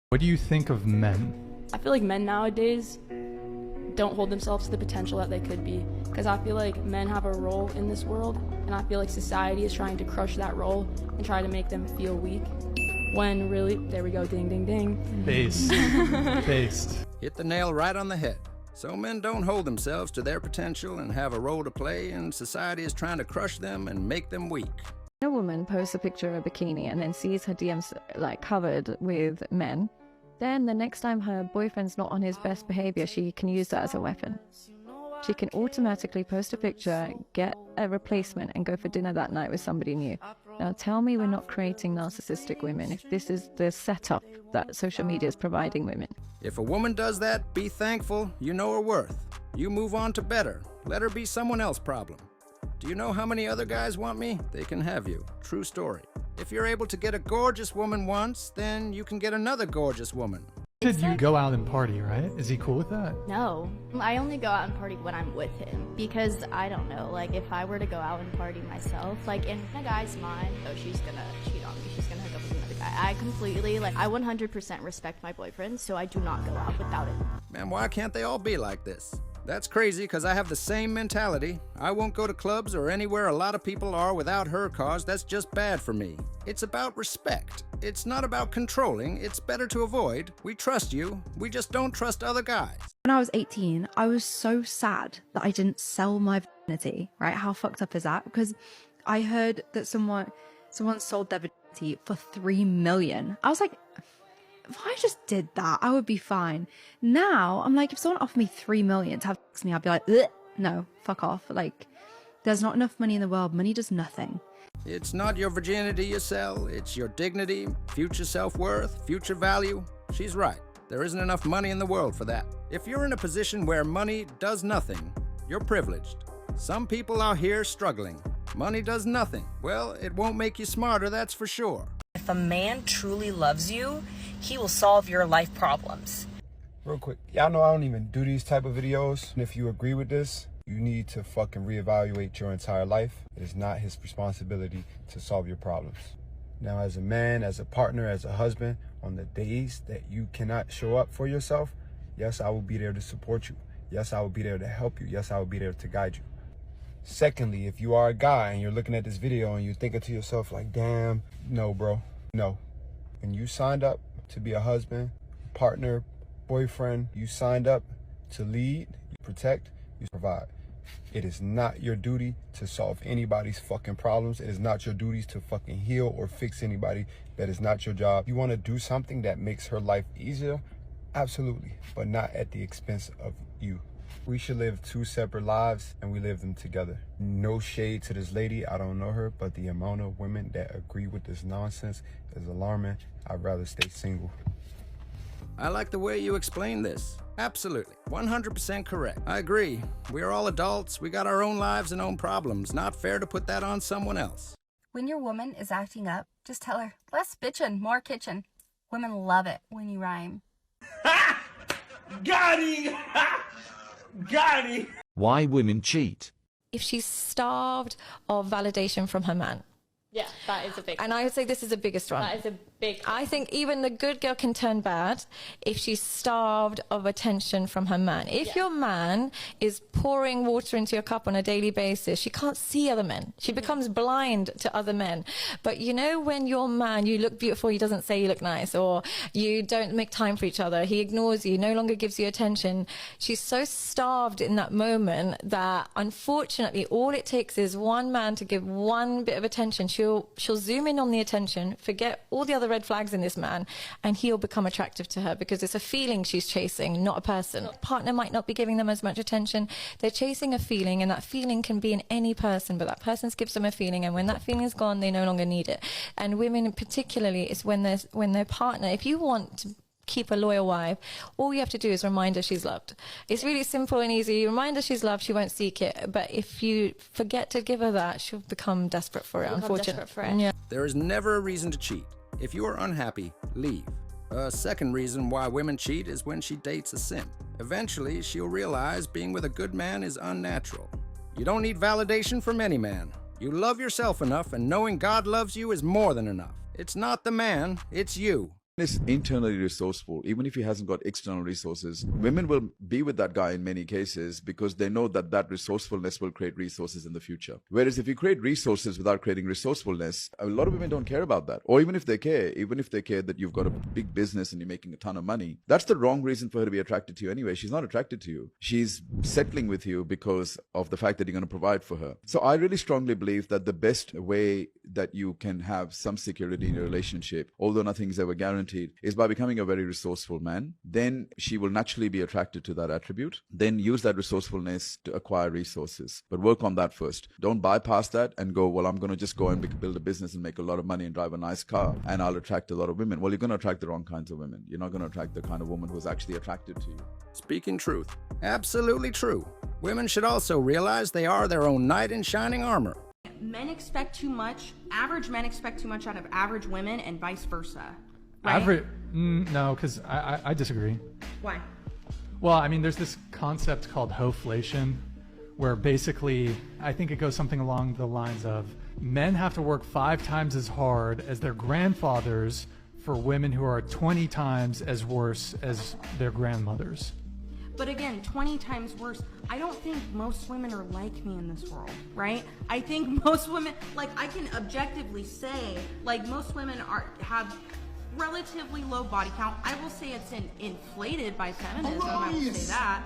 What do you think of men? I feel like men nowadays don't hold themselves to the potential that they could be, because I feel like men have a role in this world, and I feel like society is trying to crush that role and try to make them feel weak, when really, there we go, ding ding ding. Based. Based. Hit the nail right on the head. So men don't hold themselves to their potential and have a role to play, and society is trying to crush them and make them weak. A woman posts a picture of a bikini and then sees her DMs like covered with men. Then the next time her boyfriend's not on his best behavior, she can use that as a weapon. She can automatically post a picture, get a replacement, and go for dinner that night with somebody new. Now tell me we're not creating narcissistic women if this is the setup that social media is providing women. If a woman does that, be thankful. You know her worth. You move on to better. Let her be someone else's problem. Do you know how many other guys want me? They can have you. True story. If you're able to get a gorgeous woman once, then you can get another gorgeous woman. Did you go out and party, right? Is he cool with that? No, I only go out and party when I'm with him, because I don't know, like if I were to go out and party myself, like in a guy's mind, oh, she's gonna cheat on me, she's gonna hook up with another guy. I completely, like, I 100% respect my boyfriend, so I do not go out without it. Man, why can't they all be like this? That's crazy, because I have the same mentality. I won't go to clubs or anywhere a lot of people are without her, cause that's just bad for me. It's about respect. It's not about controlling. It's better to avoid. We trust you. We just don't trust other guys. When I was 18, I was so sad that I didn't sell my virginity, right? How fucked up is that? Because I heard that someone sold their virginity for $3 million. I was like, if I just did that, I would be fine. Now, I'm like, if someone offered me $3 million to have sex with me, I'd be like, ugh, no, fuck off. Like, there's not enough money in the world. Money does nothing. It's not your virginity you sell. It's your dignity, future self-worth, future value. She's right. There isn't enough money in the world for that. If you're in a position where money does nothing, you're privileged. Some people are here struggling. Money does nothing. Well, it won't make you smarter, that's for sure. If a man truly loves you, he will solve your life problems. Real quick, y'all know I don't even do these type of videos. And if you agree with this, you need to fucking reevaluate your entire life. It is not his responsibility to solve your problems. Now, as a man, as a partner, as a husband, on the days that you cannot show up for yourself, yes, I will be there to support you. Yes, I will be there to help you. Yes, I will be there to guide you. Secondly, if you are a guy and you're looking at this video and you're thinking to yourself like, damn, no, bro, no. When you signed up to be a husband, partner, boyfriend, you signed up to lead, you protect, you provide. It is not your duty to solve anybody's fucking problems. It is not your duty to fucking heal or fix anybody. That is not your job. You want to do something that makes her life easier? Absolutely, but not at the expense of you. We should live two separate lives, and we live them together. No shade to this lady, I don't know her, but the amount of women that agree with this nonsense is alarming. I'd rather stay single. I like the way you explain this. Absolutely. 100% correct. I agree. We're all adults. We got our own lives and own problems. Not fair to put that on someone else. When your woman is acting up, just tell her, less bitchin', more kitchen. Women love it when you rhyme. Ha! Got him! Got him! Why women cheat? If she's starved of validation from her man. Yeah, that is a big one. And I would say this is the biggest one. That is a big one. I think even the good girl can turn bad if she's starved of attention from her man. If your man is pouring water into your cup on a daily basis, she can't see other men. She becomes blind to other men. But you know, when your man, you look beautiful, he doesn't say you look nice, or you don't make time for each other, he ignores you, no longer gives you attention. She's so starved in that moment that unfortunately all it takes is one man to give one bit of attention. She'll zoom in on the attention, forget all the other red flags in this man, and he'll become attractive to her because it's a feeling she's chasing, not a person. Partner might not be giving them as much attention. They're chasing a feeling, and that feeling can be in any person, but that person gives them a feeling, and when that feeling is gone, they no longer need it. And women particularly, is when their partner, if you want to keep a loyal wife, all you have to do is remind her she's loved. It's really simple and easy. You remind her she's loved, she won't seek it. But if you forget to give her that, she'll become desperate for it, unfortunately. Yeah. There is never a reason to cheat. If you are unhappy, leave. A second reason why women cheat is when she dates a simp. Eventually, she'll realize being with a good man is unnatural. You don't need validation from any man. You love yourself enough, and knowing God loves you is more than enough. It's not the man, it's you. Is internally resourceful, even if he hasn't got external resources. Women will be with that guy in many cases because they know that that resourcefulness will create resources in the future. Whereas if you create resources without creating resourcefulness, a lot of women don't care about that. Or even if they care that you've got a big business and you're making a ton of money, that's the wrong reason for her to be attracted to you anyway. She's not attracted to you. She's settling with you because of the fact that you're going to provide for her. So I really strongly believe that the best way that you can have some security in your relationship, although nothing's ever guaranteed, is by becoming a very resourceful man. Then she will naturally be attracted to that attribute. Then use that resourcefulness to acquire resources. But work on that first. Don't bypass that and go, well, I'm going to just go and build a business and make a lot of money and drive a nice car and I'll attract a lot of women. Well, you're going to attract the wrong kinds of women. You're not going to attract the kind of woman who's actually attracted to you. Speaking truth. Absolutely true. Women should also realize they are their own knight in shining armor. Men expect too much. Average men expect too much out of average women and vice versa. Right? Average? No, because I disagree. Why? Well, I mean, there's this concept called hoflation, where basically, I think it goes something along the lines of men have to work 5 times as hard as their grandfathers for women who are 20 times as worse as their grandmothers. But again, 20 times worse. I don't think most women are like me in this world, right? I think most women, like, I can objectively say, like, most women have relatively low body count. I will say it's inflated by feminism. I will say that.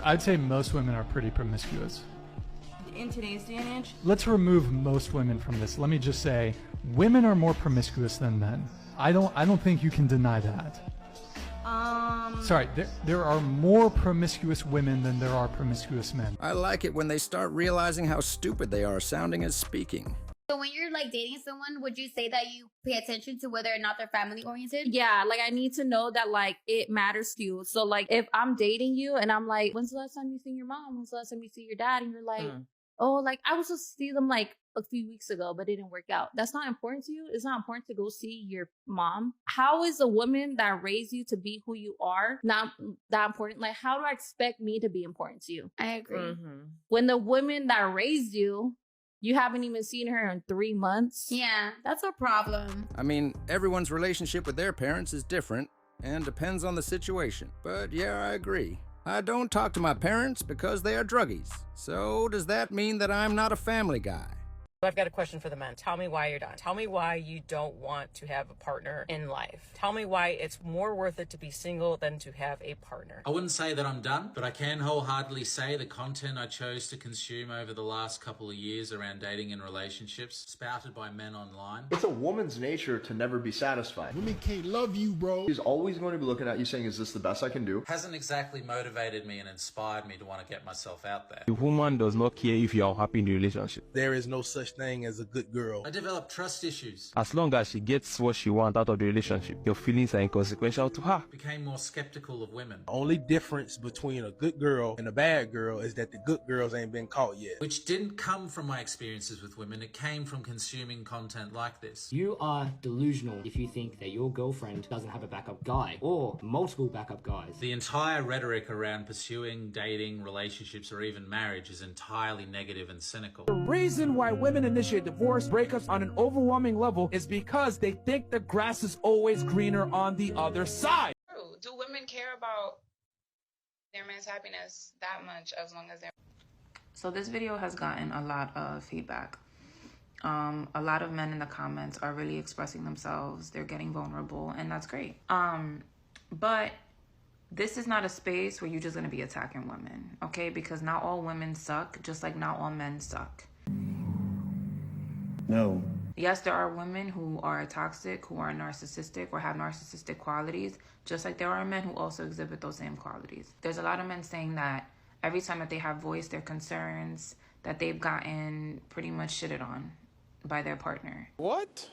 I'd say most women are pretty promiscuous. In today's day and age? Let's remove most women from this. Let me just say, women are more promiscuous than men. I don't think you can deny that. Sorry, there are more promiscuous women than there are promiscuous men. I like it when they start realizing how stupid they are sounding as speaking. So when you're like dating someone, would you say that you pay attention to whether or not they're family oriented? Yeah, like I need to know that like it matters to you. So like if I'm dating you and I'm like, when's the last time you seen your mom? When's the last time you see your dad? And you're like, oh, like I was supposed to see them like a few weeks ago, but it didn't work out. That's not important to you. It's not important to go see your mom. How is a woman that raised you to be who you are not that important? Like, how do I expect me to be important to you? I agree. Mm-hmm. When the woman that raised you, you haven't even seen her in 3 months. Yeah, that's a problem. I mean, everyone's relationship with their parents is different and depends on the situation. But yeah, I agree. I don't talk to my parents because they are druggies. So does that mean that I'm not a family guy? I've got a question for the men. Tell me why you're done. Tell me why you don't want to have a partner in life. Tell me why it's more worth it to be single than to have a partner. I wouldn't say that I'm done, but I can wholeheartedly say the content I chose to consume over the last couple of years around dating and relationships, spouted by men online. It's a woman's nature to never be satisfied. Women can't love you, bro. She's always going to be looking at you saying, is this the best I can do? Hasn't exactly motivated me and inspired me to want to get myself out there. The woman does not care if you are happy in the relationship. There is no such thing as a good girl. I developed trust issues. As long as she gets what she wants out of the relationship, your feelings are inconsequential to her. Became more skeptical of women. The only difference between a good girl and a bad girl is that the good girls ain't been caught yet. Which didn't come from my experiences with women, it came from consuming content like this. You are delusional if you think that your girlfriend doesn't have a backup guy or multiple backup guys. The entire rhetoric around pursuing, dating, relationships, or even marriage is entirely negative and cynical. The reason why women initiate divorce breakups on an overwhelming level is because they think the grass is always greener on the other side. Do women care about their man's happiness that much as long as they're... So this video has gotten a lot of feedback. A lot of men in the comments are really expressing themselves. They're getting vulnerable, and that's great. But this is not a space where you're just gonna be attacking women, okay? Because not all women suck, just like not all men suck. No. Yes, there are women who are toxic, who are narcissistic or have narcissistic qualities, just like there are men who also exhibit those same qualities. There's a lot of men saying that every time that they have voiced their concerns, that they've gotten pretty much shitted on by their partner. What?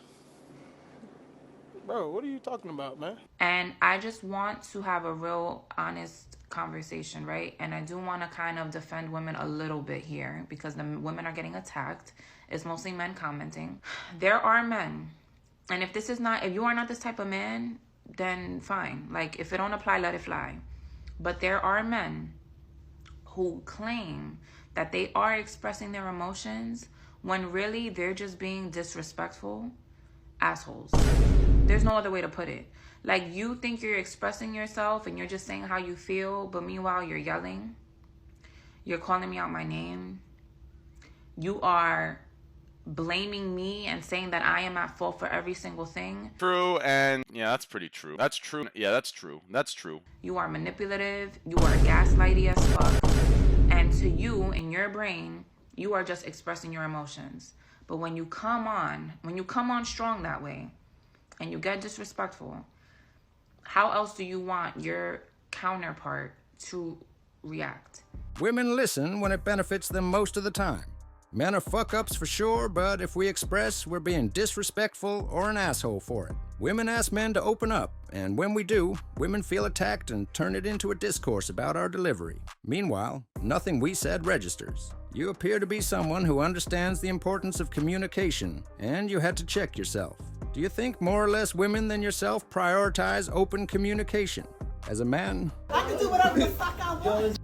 Bro, what are you talking about, man? And I just want to have a real honest conversation, right? And I do want to kind of defend women a little bit here because the women are getting attacked. It's mostly men commenting. There are men, and if you are not this type of man, then fine. Like, if it don't apply, let it fly. But there are men who claim that they are expressing their emotions when really they're just being disrespectful assholes. There's no other way to put it. Like, you think you're expressing yourself and you're just saying how you feel, but meanwhile you're yelling. You're calling me out my name. You are blaming me and saying that I am at fault for every single thing. True, and yeah, that's pretty true. That's true. Yeah, that's true. That's true. You are manipulative. You are gaslighty as fuck. And to you, in your brain, you are just expressing your emotions. But when you come on strong that way, and you get disrespectful, how else do you want your counterpart to react? Women listen when it benefits them most of the time. Men are fuck-ups for sure, but if we express we're being disrespectful or an asshole for it. Women ask men to open up, and when we do, women feel attacked and turn it into a discourse about our delivery. Meanwhile, nothing we said registers. You appear to be someone who understands the importance of communication, and you had to check yourself. Do you think more or less women than yourself prioritize open communication? As a man, I can do whatever the fuck I want.